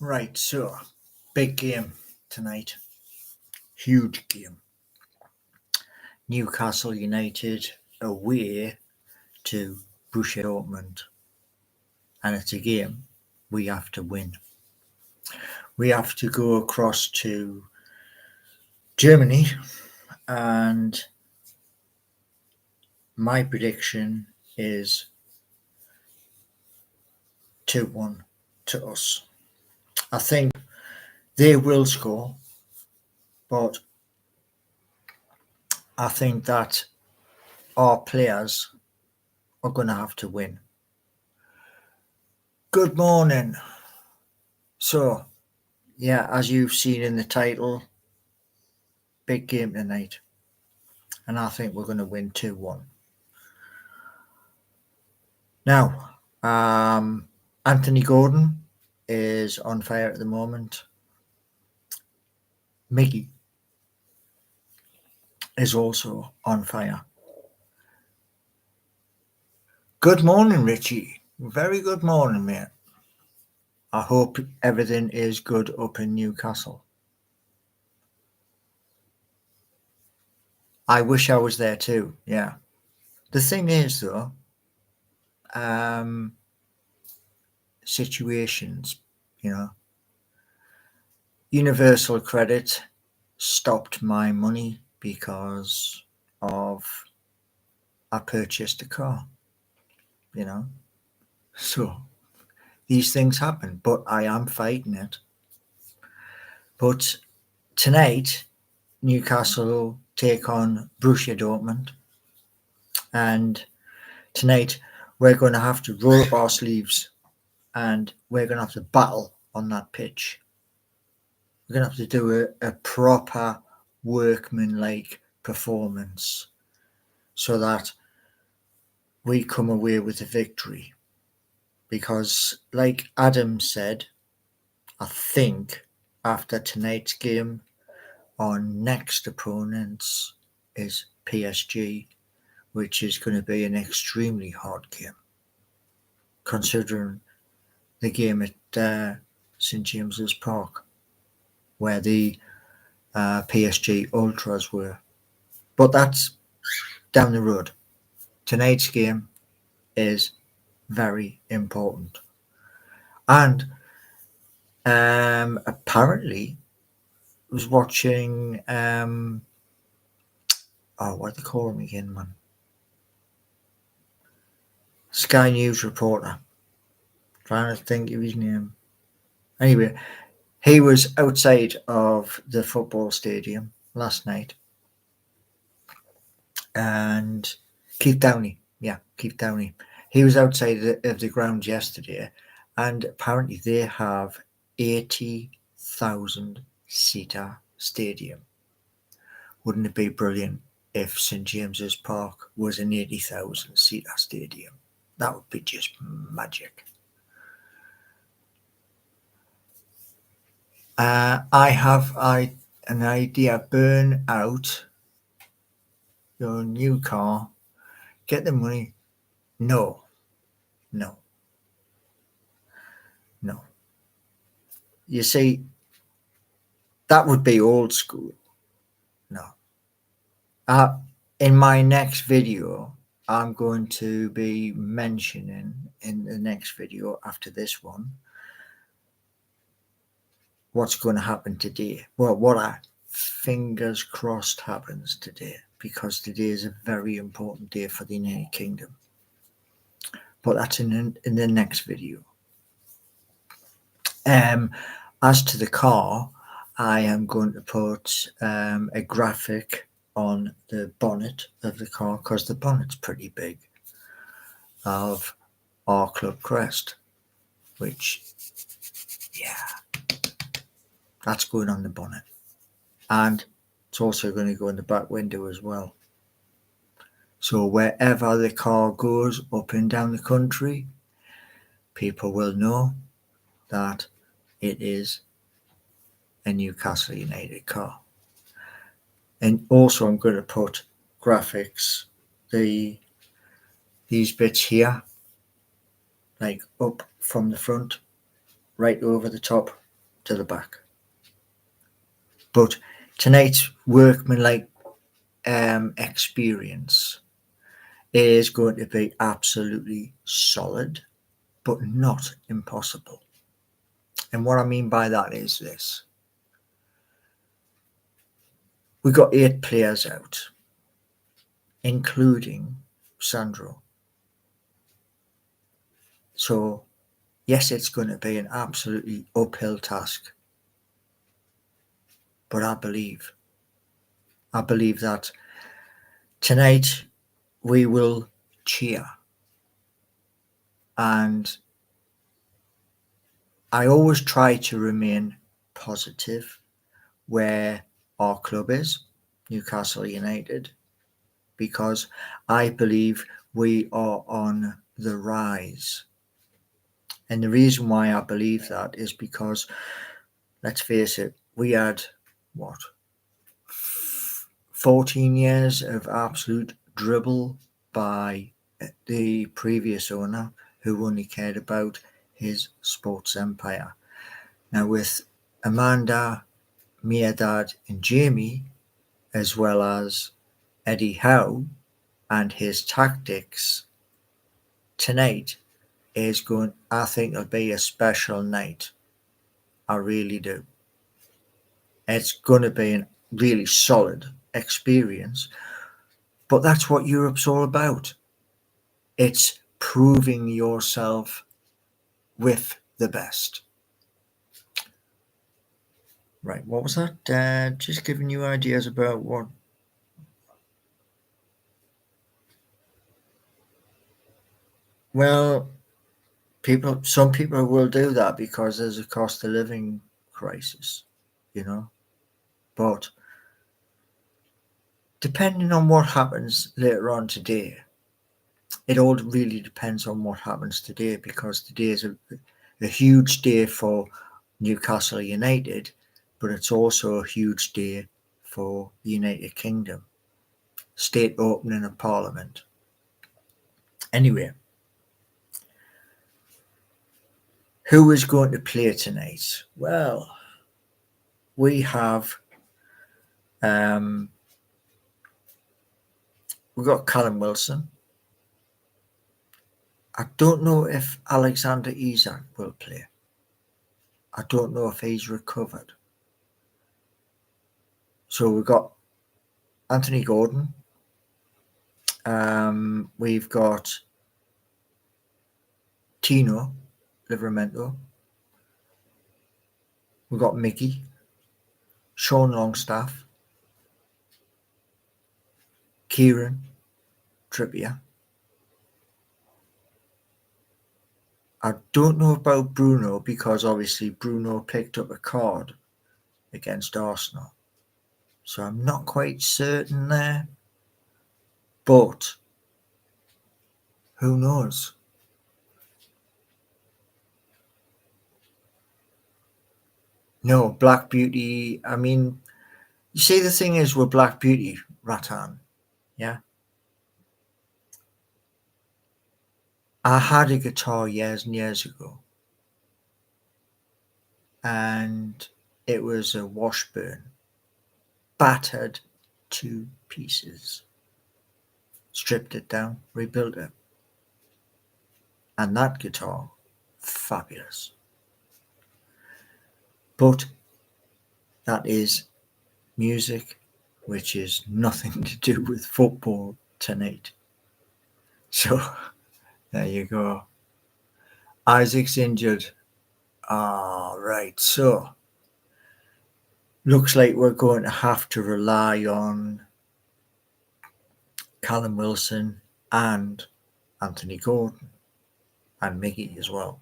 Right, so big game tonight. Huge game. Newcastle United away to Borussia Dortmund. And it's a game we have to win. We have to go across to Germany, and my prediction is 2-1 to us. I think they will score, but I think that our players are going to have to win. Good morning. So, yeah, as you've seen in the title, big game tonight. And I think we're going to win 2-1. Now, Anthony Gordon is on fire at the moment. Miggy is also on fire. Good morning, Richie. Very good morning, mate. I hope everything is good up in Newcastle. I wish I was there too, yeah. The thing is, though, situations, Universal Credit stopped my money because of I purchased a car, So these things happen, but I am fighting it. But tonight, Newcastle take on Borussia Dortmund. And tonight, we're going to have to roll up our sleeves and we're going to have to battle on that pitch. We're going to have to do a proper workman-like performance so that we come away with a victory. Because, like Adam said, I think after tonight's game, our next opponents is PSG, which is going to be an extremely hard game, considering the game at St James's Park, where the PSG Ultras were. But that's down the road. Tonight's game is very important. And apparently, I was watching, what do they call him again, man? Sky News reporter. Trying to think of his name. Anyway, he was outside of the football stadium last night. And Keith Downey. He was outside of the ground yesterday, and apparently they have 80,000 seater stadium. Wouldn't it be brilliant if St James's Park was an 80,000 seater stadium? That would be just magic. I have an idea. Burn out your new car, get the money. No. You see, that would be old school. No. In my next video, I'm going to be mentioning in the next video after this one what's going to happen today. Well, what I fingers crossed happens today, because today is a very important day for the United Kingdom. But that's in the next video. As to the car, I am going to put a graphic on the bonnet of the car, because the bonnet's pretty big, of our club crest, which, that's going on the bonnet. And it's also going to go in the back window as well. So wherever the car goes up and down the country, people will know that it is a Newcastle United car. And also I'm going to put graphics, these bits here, like up from the front, right over the top, to the back. But tonight's workmanlike experience is going to be absolutely solid, but not impossible. And what I mean by that is this. We got 8 players out, including Sandro. So, yes, it's going to be an absolutely uphill task. But I believe that tonight we will cheer. And I always try to remain positive where our club is, Newcastle United, because I believe we are on the rise. And the reason why I believe that is because, let's face it, we had, 14 years of absolute dribble by the previous owner who only cared about his sports empire. Now with Amanda, Mirdad and Jamie, as well as Eddie Howe and his tactics, tonight is going, I think it'll be a special night. I really do. It's going to be a really solid experience. But that's what Europe's all about. It's proving yourself with the best. Right, what was that? Just giving you ideas about what. Well, some people will do that because there's a cost of living crisis, But depending on what happens later on today, it all really depends on what happens today, because today is a huge day for Newcastle United, but it's also a huge day for the United Kingdom. State opening of Parliament. Anyway, who is going to play tonight? Well, we have we've got Callum Wilson. I don't know if Alexander Isak will play. I don't know if he's recovered. So we've got Anthony Gordon. We've got Tino Livramento. We've got Mickey, Sean Longstaff, Kieran Trippier. I don't know about Bruno, because obviously Bruno picked up a card against Arsenal. So I'm not quite certain there. But who knows? No, Black Beauty. I mean, you see, the thing is with Black Beauty, Rattan, yeah? I had a guitar years and years ago, and it was a Washburn, battered to pieces. Stripped it down, rebuilt it. And that guitar, fabulous. But that is music which is nothing to do with football tonight. So there you go. Isaac's injured. Right, so looks like we're going to have to rely on Callum Wilson and Anthony Gordon and Mickey as well.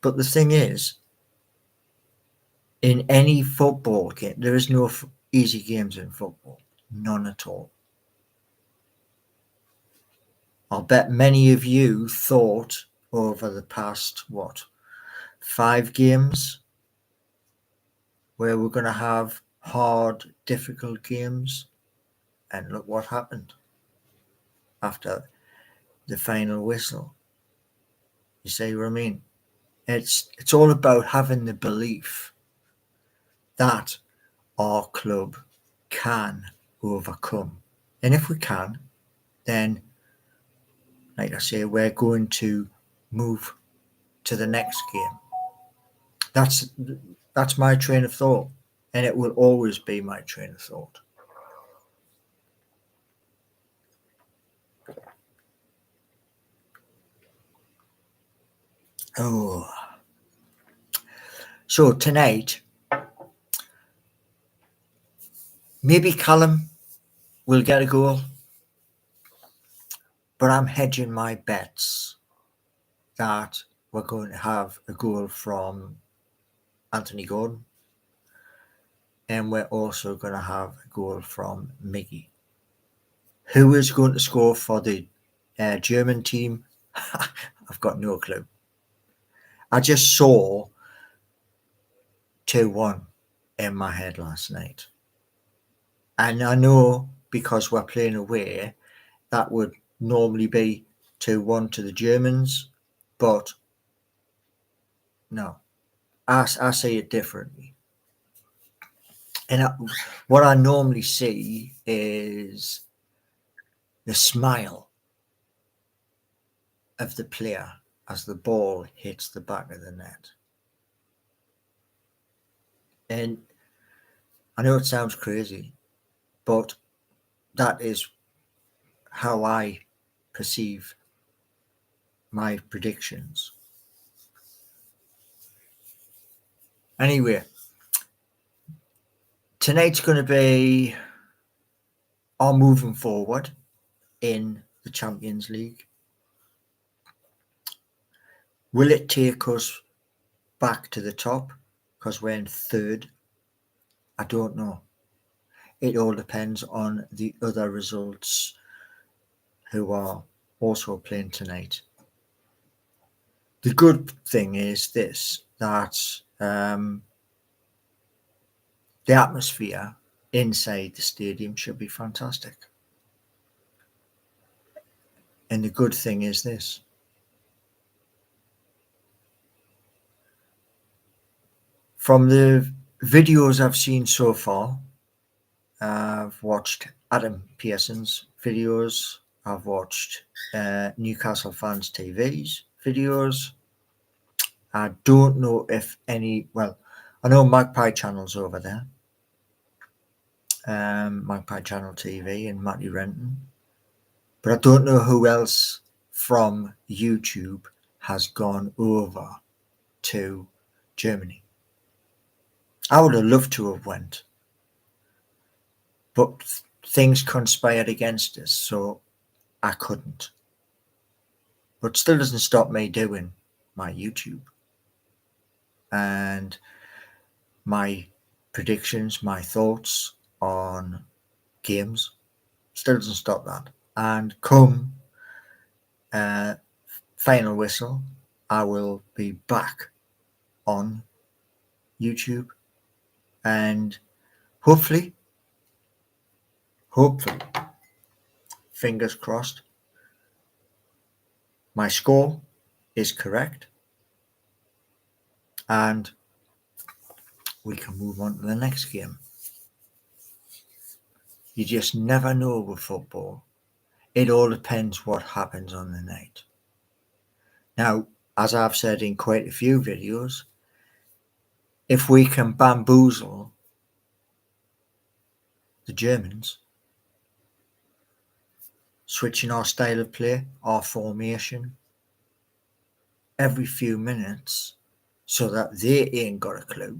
But the thing is, in any football game, there is no easy games in football. None at all. I'll bet many of you thought over the past, 5 games, where we're going to have hard, difficult games. And look what happened after the final whistle. You see what I mean? It's all about having the belief that our club can overcome. And if we can, then, like I say, we're going to move to the next game. That's my train of thought, and it will always be my train of thought. Oh, so tonight, maybe Callum will get a goal, but I'm hedging my bets that we're going to have a goal from Anthony Gordon, and we're also going to have a goal from Miggy. Who is going to score for the German team? I've got no clue. I just saw 2-1 in my head last night. And I know because we're playing away, that would normally be 2-1 to the Germans, but no, I see it differently. And what I normally see is the smile of the player as the ball hits the back of the net. And I know it sounds crazy, but that is how I perceive my predictions. Anyway, tonight's going to be our moving forward in the Champions League. Will it take us back to the top because we're in third? I don't know. It all depends on the other results who are also playing tonight. The good thing is this, that the atmosphere inside the stadium should be fantastic. And the good thing is this. From the videos I've seen so far, I've watched Adam Pearson's videos. I've watched Newcastle Fans TV's videos. I don't know if any, well, I know Magpie Channel's over there. Magpie Channel TV and Matty Renton. But I don't know who else from YouTube has gone over to Germany. I would have loved to have went, but things conspired against us, so I couldn't. But still doesn't stop me doing my YouTube and my predictions, my thoughts on games. Still doesn't stop that. And come final whistle, I will be back on YouTube, and hopefully, fingers crossed, my score is correct and we can move on to the next game. You just never know with football. It all depends what happens on the night. Now, as I've said in quite a few videos, if we can bamboozle the Germans, switching our style of play, our formation, every few minutes so that they ain't got a clue,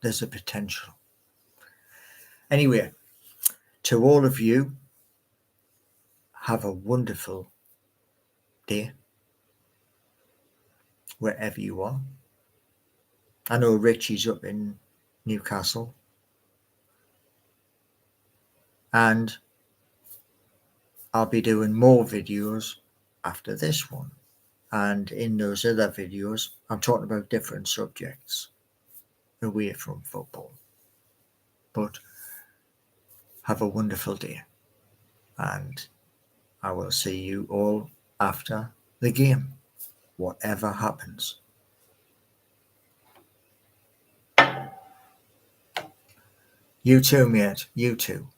there's a potential. Anyway, to all of you, have a wonderful day wherever you are. I know Richie's up in Newcastle, and I'll be doing more videos after this one. And in those other videos, I'm talking about different subjects away from football. But have a wonderful day, and I will see you all after the game. whatever happens. You too, mate. You too.